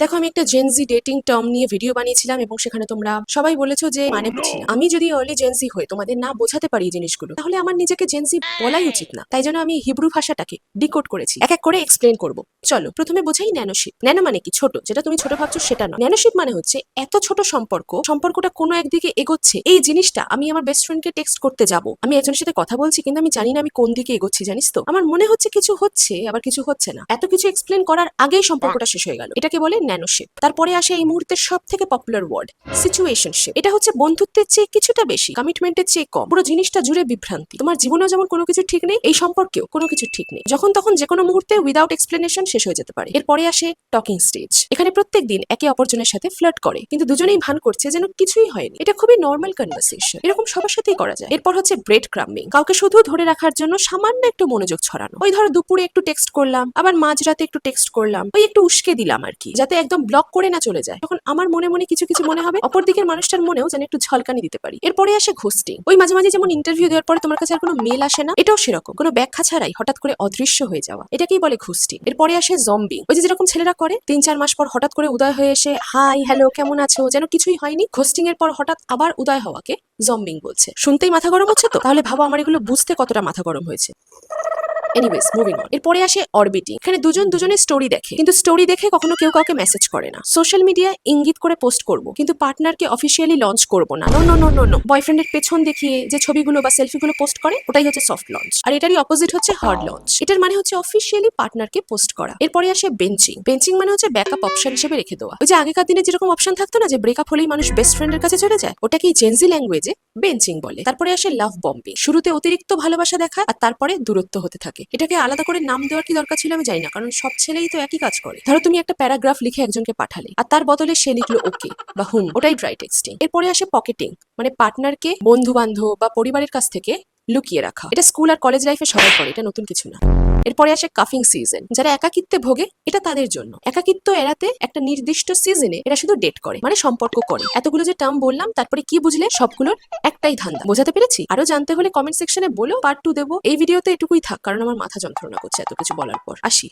দেখো, আমি একটা জেনজি ডেটিং টার্ম নিয়ে ভিডিও বানিয়েছিলাম এবং সেখানে তোমরা সবাই বলেছো যে মানে বুঝছি না। আমি যদি আর্লি জেনজি হয়ে তোমাদের না বোঝাতে পারি এই জিনিসগুলো, তাহলে আমার নিজেকে জেনজি বলাই উচিত না। তাই জন্য আমি হিব্রু ভাষাটাকে ডিকোড করেছি, এক এক করে এক্সপ্লেন করব। চলো প্রথমে বোঝাই ন্যানোশিপ। ন্যানো মানে কি? ছোট। যেটা তুমি ছোট ভাবছো সেটা নয়। ন্যানোশিপ মানে হচ্ছে এত ছোট সম্পর্কটা কোনো একদিকে এগোচ্ছে, এই জিনিসটা আমি আমার বেস্ট ফ্রেন্ডকে টেক্সট করতে যাব। আমি একজনের সাথে কথা বলছি কিন্তু আমি জানি না আমি কোন দিকে এগোচ্ছি, জানিস তো? আমার মনে হচ্ছে কিছু হচ্ছে, আবার কিছু হচ্ছে না। এত কিছু এক্সপ্লেন করার আগেই সম্পর্কটা শেষ হয়ে গেল। এটাকে বলে ন্যানোশিপ। তারপরে আসে এই মুহূর্তের সব থেকে পপুলার ওয়ার্ড, সিচুয়েশনশিপ। এটা হচ্ছে বন্ধুত্বের চেয়ে কিছুটা বেশি, কমিটমেন্টের চেয়ে কম। পুরো জিনিসটা জুড়ে বিভ্রান্তি। তোমার জীবনেও যেমন কোনো কিছু ঠিক নেই, এই সম্পর্কেও কোনো কিছু ঠিক নেই। যখন তখন যে কোনো মুহূর্তে উইদাউট এক্সপ্লেনেশন শেষ হয়ে যেতে পারে। এরপরে আসে টকিং স্টেজ। এখানে প্রত্যেকদিন একে অপরজনের সাথে ফ্লার্ট করে, কিন্তু দুজনেই ভান করছে যেন কিছুই হয়নি। এটা খুবই নর্মাল কনভারসেশন, এরকম সবার সাথেই করা যায়। এরপর হচ্ছে ব্রেড ক্রাম্বিং। কাউকে শুধু ধরে রাখার জন্য সামান্য একটু মনোযোগ ছড়ানো। ওই ধরো দুপুরে একটু টেক্সট করলাম, আবার মাঝরাতে একটু টেক্সট করলাম, ওই একটু উস্কে দিলাম আর কি, যাতে একদম ব্লক করে না চলে যায়। তখন আমার মনে মনে কিছু কিছু মনে হবে, অপর দিকের মানুষটার মনেও যেন একটু ঝলকানি দিতে পারি। এরপরে আসে ঘোস্টিং। ওই মাঝে মাঝে যেমন ইন্টারভিউ দেওয়ার পরে তোমার কাছে আর কোনো মেল আসে না, এটাও সেরকম, কোনো ব্যাখ্যা ছাড়াই হঠাৎ করে অদৃশ্য হয়ে যাওয়া, এটাকেই বলে ঘোস্টিং। এরপরে আসে জম্বিং। ওই যে যেরকম ছেলেরা করে 3-4 মাস পর হঠাৎ করে উদয় হয়ে এসে হাই হ্যালো কেমন আছো, যেন কিছুই হয়নি। ঘোস্টিং এর পর হঠাৎ আবার উদয় হওয়াকে জম্বিং বলছে। শুনতেই মাথা গরম হচ্ছে তো? তাহলে ভাবো আমার এগুলো বুঝতে কতটা মাথা গরম হয়েছে। Anyways moving on. এরপরে আসে অরবিটিং। এখানে দুজন দুজনের স্টোরি দেখে, কিন্তু স্টোরি দেখে কখনো কেউ কাউকে মেসেজ করে না। সোশ্যাল মিডিয়ায় ইঙ্গিত করে পোস্ট করব, কিন্তু পার্টনারকে অফিসিয়ালি লঞ্চ করব না। No no no no no. বয়ফ্রেন্ডের পেছন দেখিয়ে যে ছবিগুলো বা সেলফিগুলো পোস্ট করে, ওটাই হচ্ছে সফট লঞ্চ। আর এটারই অপোজিট হচ্ছে হার্ড লঞ্চ। এটার মানে হচ্ছে অফিসিয়ালি পার্টনারকে পোস্ট করা। এরপরে আসে বেঞ্চিং। বেঞ্চিং মানে হচ্ছে ব্যাকআপ অপশন হিসেবে রেখে দেওয়া। ওই যে আগেকার দিনে যেরকম অপশন থাকতো না, যে ব্রেকআপ হলেই মানুষ বেস্ট ফ্রেন্ডের কাছে চলে যায়, ওটাকেই জেনজি ল্যাঙ্গুয়েজে বেঞ্চিং বলে। তারপরে আসে লাভ বম্বিং। শুরুতে অতিরিক্ত ভালোবাসা দেখা আর তারপরে দূরত্ব হতে থাকে। এটাকে আলাদা করে নাম দেওয়ার কি দরকার ছিল আমি জানি না, কারণ সব ছেলেই তো একই কাজ করে। ধরো তুমি একটা প্যারাগ্রাফ লিখে একজনকে পাঠালে, আর তার বদলে সে লিখলো ওকে বা হুম, ওটাই ড্রাই টেক্সটিং। এরপরে আসে পকেটিং, মানে পার্টনারকে বন্ধু বান্ধব বা পরিবারের কাছ থেকে লুকিয়ে রাখা। এটা স্কুল আর কলেজ লাইফে সবাই করে, এটা নতুন কিছু না। এরপরে আসে কাফিং সিজন। যারা একাকিত্বে ভোগে, এটা তাদের জন্য। একাকিত্ব এড়াতে একটা নির্দিষ্ট সিজনে এরা শুধু ডেট করে, মানে সম্পর্ক করে। এতগুলো যে টার্ম বললাম, তারপরে কি বুঝলে? সবগুলোর একটাই ধান্দা। বোঝাতে পেরেছি? আরো জানতে হলে কমেন্ট সেকশনে বলো, পার্ট 2 দেবো। এই ভিডিওতে এটুকুই থাক, কারণ আমার মাথা যন্ত্রণা করছে এত কিছু বলার পর। আসি।